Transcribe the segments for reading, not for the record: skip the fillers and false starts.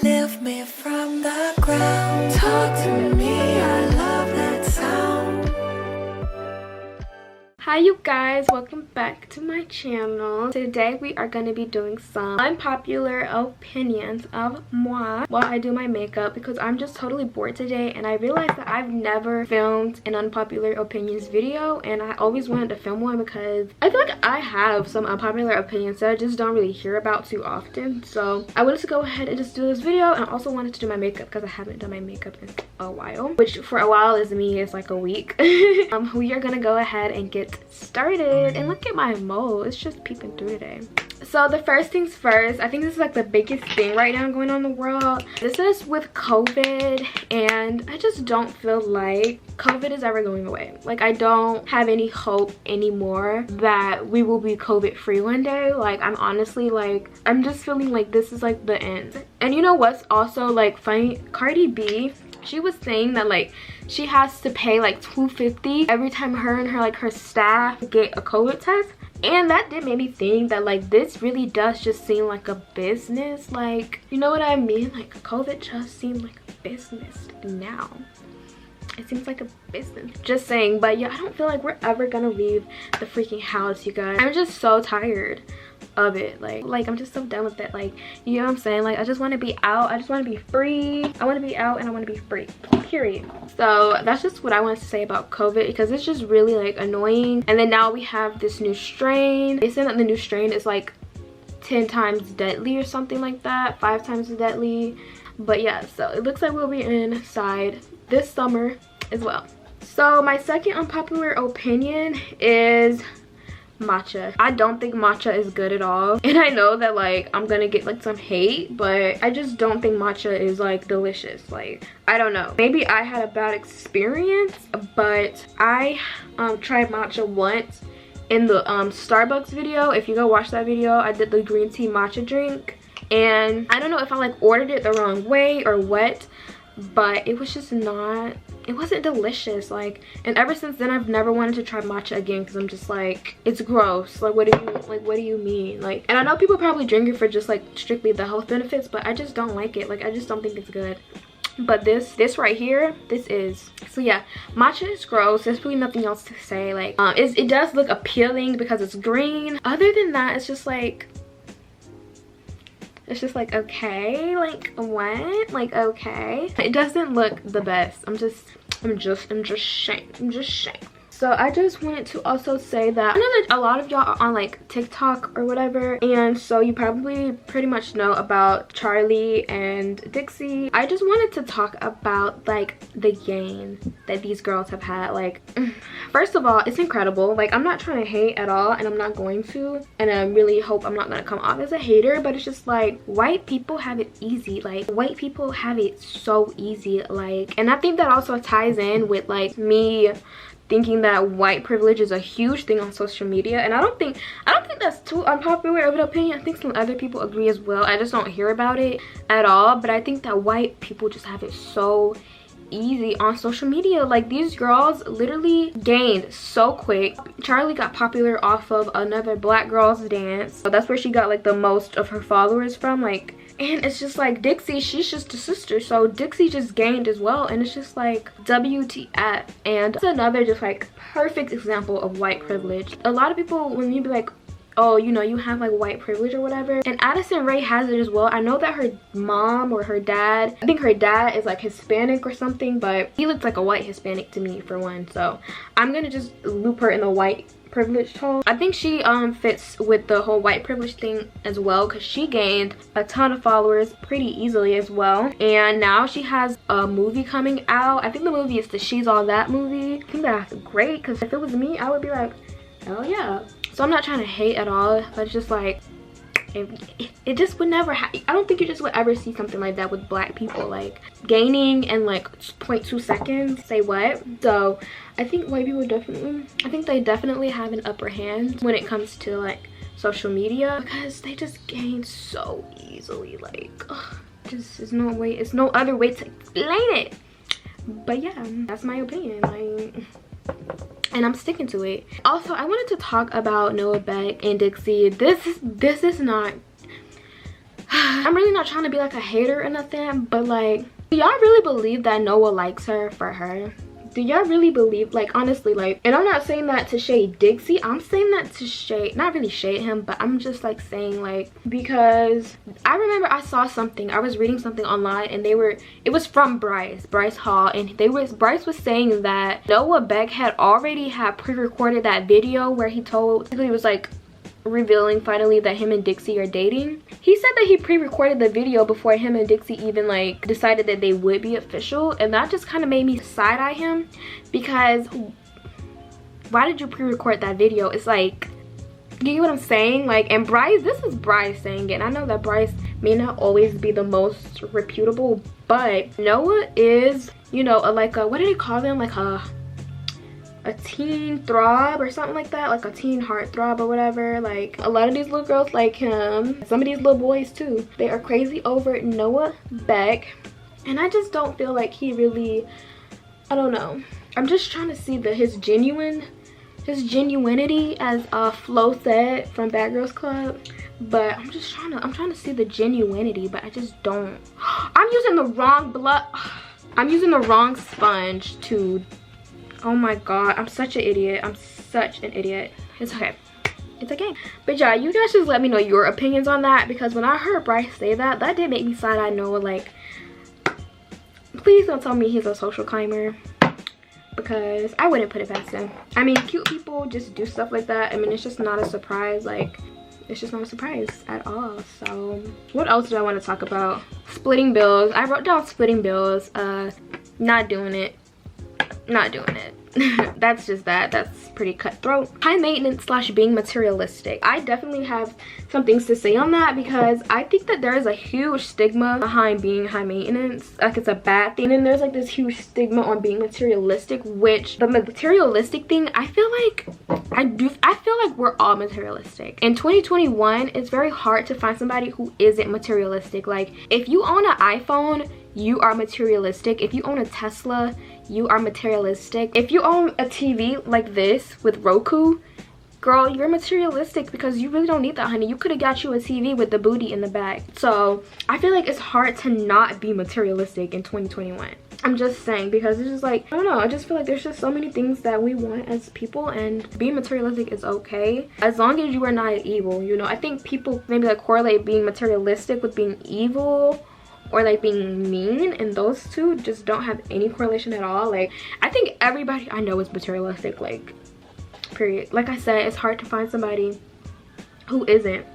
Lift me from the ground. Talk to me, I love that sound. Hi you guys, welcome back to my channel. Today we are going to be doing some unpopular opinions of moi while I do my makeup, because I'm just totally bored today and I realized that I've never filmed an unpopular opinions video, and I always wanted to film one because I feel like I have some unpopular opinions that I just don't really hear about too often. So I wanted to go ahead and just do this video, and I also wanted to do my makeup because I haven't done my makeup in a while, which for a while is me, it's like a week. We are gonna go ahead and get started, and look at my mole, it's just peeping through today. So the first things first, I think this is like the biggest thing right now going on in the world. This is with COVID, and I just don't feel like COVID is ever going away. Like, I don't have any hope anymore that we will be COVID free one day. Like, I'm honestly like, I'm just feeling like this is like the end. And you know what's also like funny? Cardi B, she was saying that like she has to pay like $250 every time her and her staff get a COVID test. And that did make me think that like this really does just seem like a business. Like, you know what I mean? Like, COVID just seems like a business now. It seems like a business, just saying. But yeah, I don't feel like we're ever gonna leave the freaking house, you guys. I'm just so tired of it. Like I'm just so done with it. Like, you know what I'm saying? Like, I just want to be out, I just want to be free. I want to be out and I want to be free, period. So that's just what I wanted to say about COVID, because it's just really like annoying. And then now we have this new strain. They said that the new strain is like 10 times deadly or something like that, 5 times as deadly. But yeah, so it looks like we'll be inside this summer as well. So my second unpopular opinion is matcha. I don't think matcha is good at all, and I know that like I'm gonna get like some hate, but I just don't think matcha is like delicious. Like, I don't know, maybe I had a bad experience, but I tried matcha once in the Starbucks video. If you go watch that video, I did the green tea matcha drink, and I don't know if I like ordered it the wrong way or what, but it was just not, it wasn't delicious. Like, and ever since then I've never wanted to try matcha again, because I'm just like, it's gross. Like, what do you mean? Like, and I know people probably drink it for just like strictly the health benefits, but I just don't like it. Like, I just don't think it's good. But this right here, this is. So yeah, matcha is gross. There's really nothing else to say. Like, it does look appealing because it's green. Other than that, it's just like okay, like what? Like, okay, it doesn't look the best. I'm just shamed. So I just wanted to also say that I know that a lot of y'all are on like TikTok or whatever, and so you probably pretty much know about Charli and Dixie. I just wanted to talk about like the gain that these girls have had. Like, first of all, it's incredible. Like, I'm not trying to hate at all, and I'm not going to, and I really hope I'm not gonna come off as a hater, but it's just like, white people have it easy. Like, white people have it so easy. Like, and I think that also ties in with like me thinking that white privilege is a huge thing on social media, and I don't think that's too unpopular of an opinion. I think some other people agree as well. I just don't hear about it at all. But I think that white people just have it so easy on social media. Like, these girls literally gained so quick. Charli got popular off of another black girl's dance, so that's where she got like the most of her followers from. Like, and it's just like Dixie, she's just a sister, so Dixie just gained as well, and it's just like WTF. And it's another just like perfect example of white privilege. A lot of people, when you be like, oh, you know, you have like white privilege or whatever, and Addison Rae has it as well. I know that her mom or her dad, I think her dad is like Hispanic or something, but he looks like a white Hispanic to me for one, so I'm gonna just loop her in the white privilege tone. I think she fits with the whole white privilege thing as well, because she gained a ton of followers pretty easily as well, and now she has a movie coming out. I think the movie is the She's All That movie. I think that's great, because if it was me, I would be like, hell yeah. So I'm not trying to hate at all, but it's just like, it just would never happen. I don't think you just would ever see something like that with black people, like gaining in like 0.2 seconds. Say what? So I think white people definitely, I think they definitely have an upper hand when it comes to like social media, because they just gain so easily. Like, ugh, just there's no way, it's no other way to explain it. But yeah, that's my opinion. Like, and I'm sticking to it. Also, I wanted to talk about Noah Beck and Dixie. This is not I'm really not trying to be like a hater or nothing, but like, do y'all really believe that Noah likes her for her? Do y'all really believe, like, honestly, like, and I'm not saying that to shade Dixie, I'm saying that to shade, not really shade him, but I'm just like saying, like, because I remember I saw something, I was reading something online, and it was from Bryce Hall, and Bryce was saying that Noah Beck had already pre-recorded that video where he was like revealing finally that him and Dixie are dating. He said that he pre-recorded the video before him and Dixie even like decided that they would be official, and that just kind of made me side-eye him, because why did you pre-record that video? It's like, you get what I'm saying? Like, and Bryce, this is Bryce saying it, and I know that Bryce may not always be the most reputable, but Noah is, you know, like a, what do they call them, like a teen throb or something like that, like a teen heartthrob or whatever. Like, a lot of these little girls like him, some of these little boys too, they are crazy over Noah Beck, and I just don't feel like he really, I don't know, I'm just trying to see his genuinity, as Flo said from Bad Girls Club, but I'm trying to see the genuinity, but I just don't. I'm using the wrong sponge to, oh my god, I'm such an idiot. I'm such an idiot. It's okay. It's okay. But yeah, you guys just let me know your opinions on that, because when I heard Bryce say that did make me side-eye Noah. Like, please don't tell me he's a social climber, because I wouldn't put it past him. I mean, cute people just do stuff like that. I mean, it's just not a surprise. Like, it's just not a surprise at all. So what else do I want to talk about? Splitting bills. I wrote down splitting bills. Not doing it. That's just that's pretty cutthroat. High maintenance / being materialistic. I definitely have some things to say on that, because I think that there is a huge stigma behind being high maintenance, like it's a bad thing, and there's like this huge stigma on being materialistic, which the materialistic thing, I feel like we're all materialistic. In 2021, it's very hard to find somebody who isn't materialistic. Like, if you own an iPhone, you are materialistic. If you own a Tesla, you are materialistic. If you own a TV like this with Roku, girl, you're materialistic, because you really don't need that, honey. You could have got you a TV with the booty in the back. So I feel like it's hard to not be materialistic in 2021. I'm just saying, because it's just like, I don't know, I just feel like there's just so many things that we want as people, and being materialistic is okay as long as you are not evil, you know. I think people maybe like correlate being materialistic with being evil or like being mean, and those two just don't have any correlation at all. Like, I think everybody I know is materialistic, like, period. Like I said, it's hard to find somebody who isn't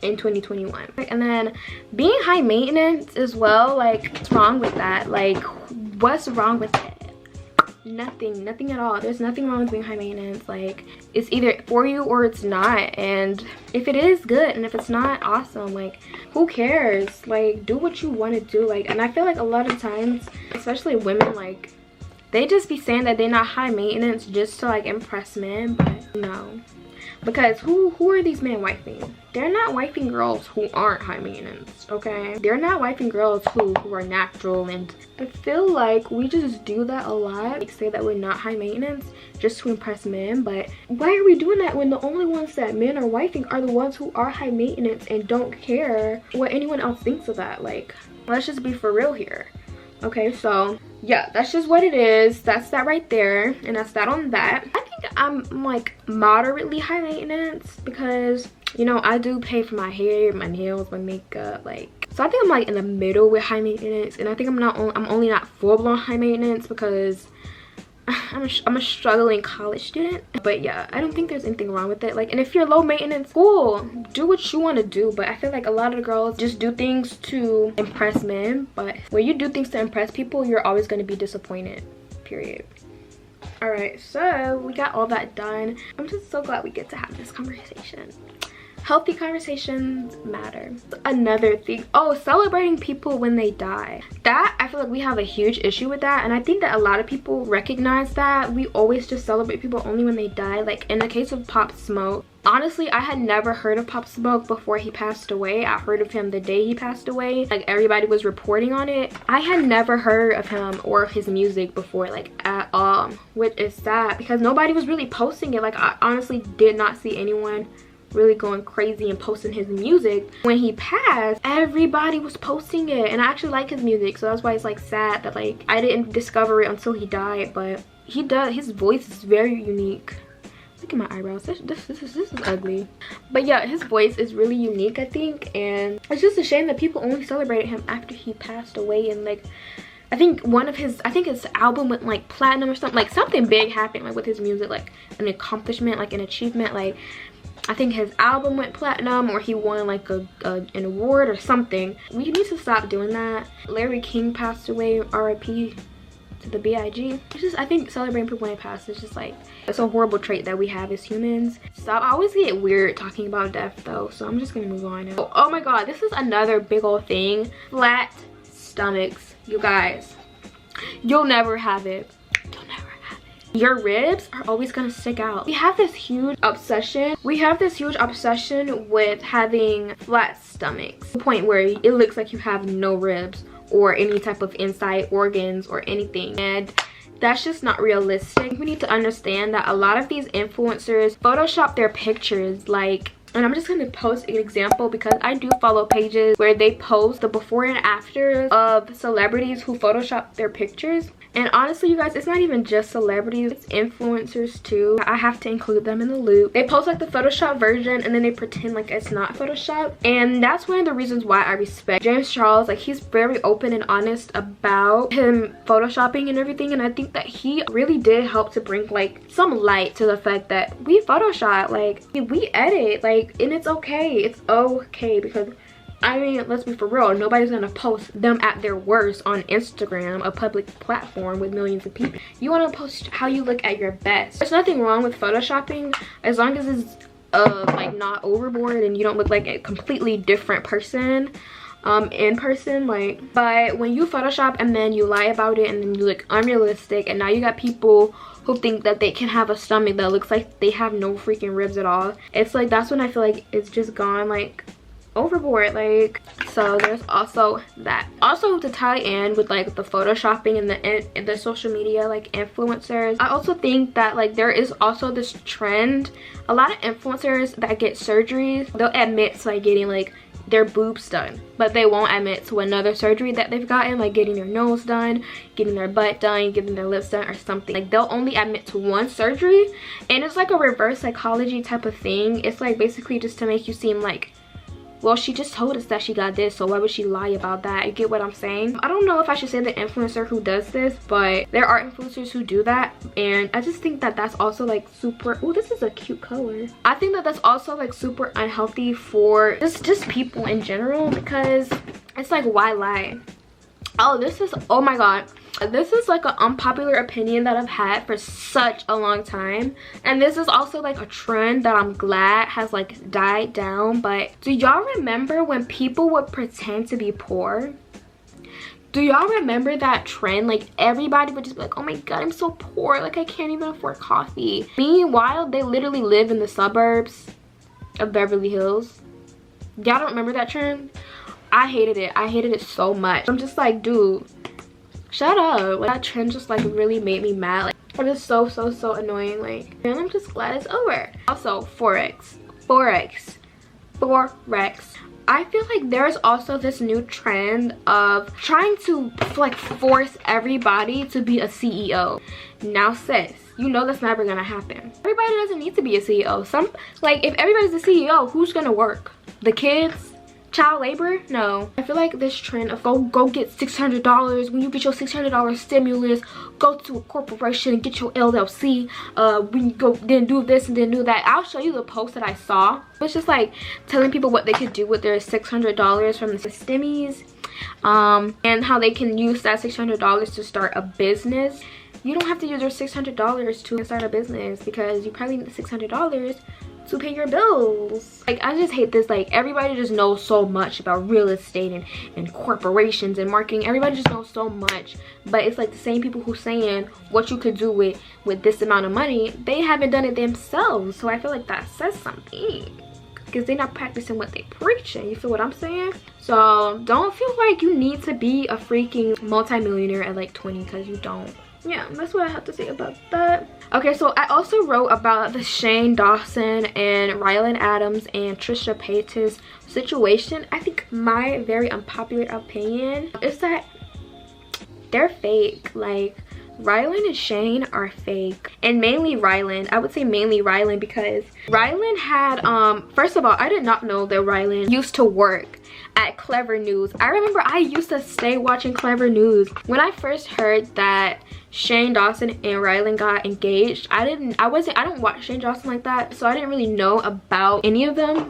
in 2021. And then being high maintenance as well, like, what's wrong with that? Like, what's wrong with it? Nothing at all. There's nothing wrong with being high maintenance. Like, it's either for you or it's not, and if it is, good, and if it's not, awesome. Like, who cares? Like, do what you want to do. Like, and I feel like a lot of times, especially women, like, they just be saying that they're not high maintenance just to like impress men, but no. Because who are these men wifing? They're not wifing girls who aren't high maintenance, okay? They're not wifing girls who are natural, and I feel like we just do that a lot. Like, say that we're not high maintenance just to impress men, but why are we doing that when the only ones that men are wifing are the ones who are high maintenance and don't care what anyone else thinks of that? Like, let's just be for real here. Okay, so yeah, that's just what it is. That's that right there, and that's that on that. I think I'm like moderately high maintenance, because, you know, I do pay for my hair, my nails, my makeup, like, so I think I'm like in the middle with high maintenance. And I think I'm only not full-blown high maintenance, because I'm a struggling college student. But yeah, I don't think there's anything wrong with it. Like, and if you're low maintenance, cool, do what you want to do. But I feel like a lot of the girls just do things to impress men, but when you do things to impress people, you're always going to be disappointed, period. All right, so we got all that done. I'm just so glad we get to have this conversation. Healthy conversations matter. Another thing, oh, celebrating people when they die. That, I feel like we have a huge issue with that, and I think that a lot of people recognize that. We always just celebrate people only when they die. Like, in the case of Pop Smoke, honestly, I had never heard of Pop Smoke before he passed away. I heard of him the day he passed away. Like, everybody was reporting on it. I had never heard of him or his music before, like, at all, which is sad, because nobody was really posting it. Like, I honestly did not see anyone really going crazy and posting his music. When he passed, everybody was posting it, and I actually like his music, so that's why it's like sad that like I didn't discover it until he died. But he does, his voice is very unique. Look at my eyebrows. This is ugly. But yeah, his voice is really unique, I think, and it's just a shame that people only celebrated him after he passed away. And like I think his album went like platinum or something. Like something big happened like with his music, like an accomplishment, like an achievement. Like I think his album went platinum, or he won like an award or something. We need to stop doing that. Larry King passed away, RIP to the B.I.G. It's just, I think celebrating people when they pass is just like, it's a horrible trait that we have as humans. Stop. I always get weird talking about death though, so I'm just gonna move on now. Oh my god, this is another big old thing. Flat stomachs. You guys, you'll never have it. You'll never have it. Your ribs are always gonna stick out. We have this huge obsession with having flat stomachs, to the point where it looks like you have no ribs or any type of inside organs or anything, and that's just not realistic. We need to understand that a lot of these influencers Photoshop their pictures, like, and I'm just going to post an example because I do follow pages where they post the before and after of celebrities who Photoshop their pictures. And honestly, you guys, it's not even just celebrities, it's influencers too. I have to include them in the loop. They post like the Photoshop version and then they pretend like it's not Photoshop. And that's one of the reasons why I respect James Charles. Like, he's very open and honest about him Photoshopping and everything. And I think that he really did help to bring like some light to the fact that we Photoshop, like we edit, like, and it's okay. It's okay, because I mean, let's be for real, nobody's gonna post them at their worst on Instagram, a public platform with millions of people. You wanna post how you look at your best. There's nothing wrong with photoshopping as long as it's like not overboard and you don't look like a completely different person in person. Like, but when you Photoshop and then you lie about it and then you look unrealistic, and now you got people who think that they can have a stomach that looks like they have no freaking ribs at all, it's like, that's when I feel like it's just gone like overboard. Like, so there's also that. Also, to tie in with like the photoshopping and the social media like influencers, I also think that like there is also this trend, a lot of influencers that get surgeries, they'll admit to like getting like their boobs done, but they won't admit to another surgery that they've gotten, like getting their nose done, getting their butt done, getting their lips done, or something. Like, they'll only admit to one surgery, and it's like a reverse psychology type of thing. It's like basically just to make you seem like, well, she just told us that she got this, so why would she lie about that? You get what I'm saying? I don't know if I should say the influencer who does this, but there are influencers who do that, and I just think that that's also like super, oh, this is a cute color. I think that that's also like super unhealthy for just people in general, because it's like, why lie? Oh, this is, oh my god, this is like an unpopular opinion that I've had for such a long time, and this is also like a trend that I'm glad has like died down. But do y'all remember when people would pretend to be poor? Do y'all remember that trend? Like, everybody would just be like, oh my god, I'm so poor, like I can't even afford coffee. Meanwhile, they literally live in the suburbs of Beverly Hills. Y'all don't remember that trend? I hated it. I hated it so much. I'm just like, dude, shut up. Like, that trend just like really made me mad. Like, it was so annoying. Like, and I'm just glad it's over. Also, forex. I feel like there's also this new trend of trying to like force everybody to be a CEO. Now, sis, you know that's never gonna happen. Everybody doesn't need to be a CEO. Some, like, if everybody's a CEO, who's gonna work? The kids? Child labor? No. I feel like this trend of go get $600. When you get your $600 stimulus, go to a corporation and get your LLC. When you go, then do this and then do that. I'll show you the post that I saw. It's just like telling people what they could do with their $600 from the stimmies, and how they can use that $600 to start a business. You don't have to use your $600 to start a business, because you probably need the $600 to pay your bills. Like, I just hate this. Like, everybody just knows so much about real estate and corporations and marketing. Everybody just knows so much, but it's like the same people who saying what you could do with this amount of money, they haven't done it themselves. So I feel like that says something, because they're not practicing what they preaching. You feel what I'm saying? So don't feel like you need to be a freaking multimillionaire at like 20, because you don't. yeah, that's what I have to say about that. Okay, so I also wrote about the Shane Dawson and Rylan Adams and Trisha Paytas situation. I think my very unpopular opinion is that they're fake. Like, Rylan and Shane are fake, and mainly Rylan. I would say mainly Rylan, because Rylan had first of all, I did not know that Rylan used to work at Clever News. I remember I used to stay watching Clever News. When I first heard that Shane Dawson and Rylan got engaged, I don't watch Shane Dawson like that, so I didn't really know about any of them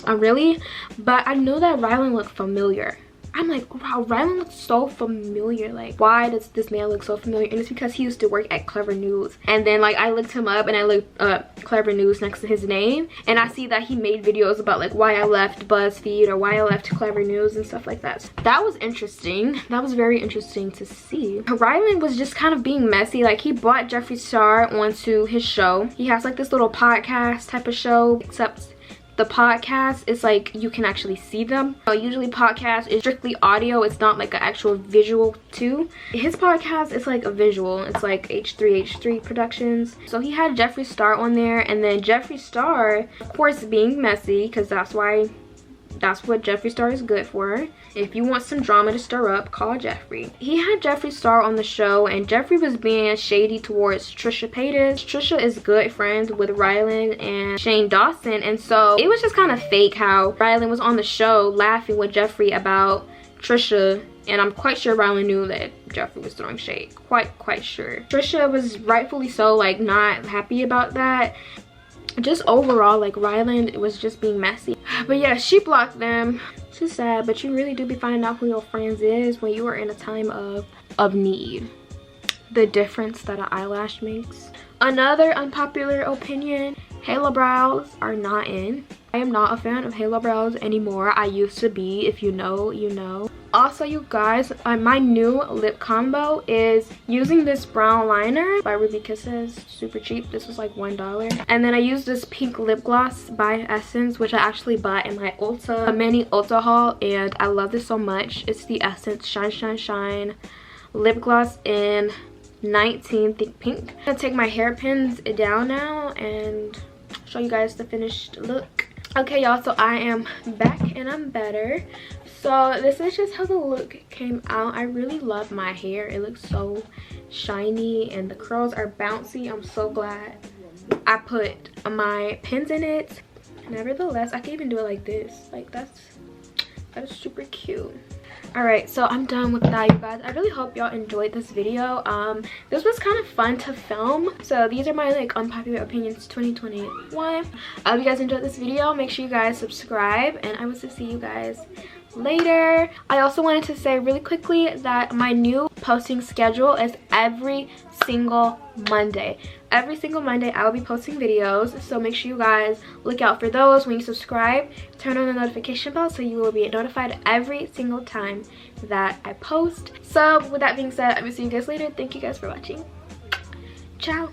really, but I know that Rylan looked familiar. I'm like, wow, Rylan looks so familiar. Like, why does this man look so familiar? And it's because he used to work at Clever News. And then, like, I looked him up and I looked up Clever News next to his name, and I see that he made videos about like why I left BuzzFeed or why I left Clever News and stuff like that. So that was interesting. That was very interesting to see. Rylan was just kind of being messy. Like, he brought Jeffree Star onto his show. He has like this little podcast type of show, except the podcast is like you can actually see them. Usually podcast is strictly audio, it's not like an actual visual too. His podcast is like a visual. It's like H3H3 Productions. So he had Jeffree Star on there, and then Jeffree Star, of course, being messy, because that's what Jeffree Star is good for. If you want some drama to stir up, call Jeffree. He had Jeffree Star on the show, and Jeffree was being shady towards Trisha Paytas. Trisha is good friends with Rylan and Shane Dawson, and so it was just kind of fake how Rylan was on the show laughing with Jeffree about Trisha, and I'm quite sure Rylan knew that Jeffree was throwing shade. Quite sure. Trisha was rightfully so, like, not happy about that. Just overall, like, Rylan was just being messy. But yeah, she blocked them. It's just sad, but you really do be finding out who your friends is when you are in a time of need. The difference that an eyelash makes. Another unpopular opinion, halo brows are not in. I am not a fan of halo brows anymore. I used to be. If you know, you know. Also, you guys, my new lip combo is using this brown liner by Ruby Kisses. Super cheap. This was like $1. And then I used this pink lip gloss by Essence, which I actually bought in my mini Ulta haul, and I love this so much. It's the Essence Shine Shine Shine lip gloss in 19 Thick Pink. I'm gonna take my hairpins down now and show you guys the finished look. Okay, y'all, so I am back and I'm better. So this is just how the look came out. I really love my hair. It looks so shiny and the curls are bouncy. I'm so glad I put my pins in it. Nevertheless, I can even do it like this. Like, that is super cute. Alright, so I'm done with that, you guys. I really hope y'all enjoyed this video. This was kind of fun to film. So these are my like unpopular opinions 2021. I hope you guys enjoyed this video. Make sure you guys subscribe, and I will see you guys later. I also wanted to say really quickly that my new posting schedule is every single Monday. Every single Monday I will be posting videos, so make sure you guys look out for those. When you subscribe, turn on the notification bell so you will be notified every single time that I post. So with that being said, I will see you guys later. Thank you guys for watching. Ciao.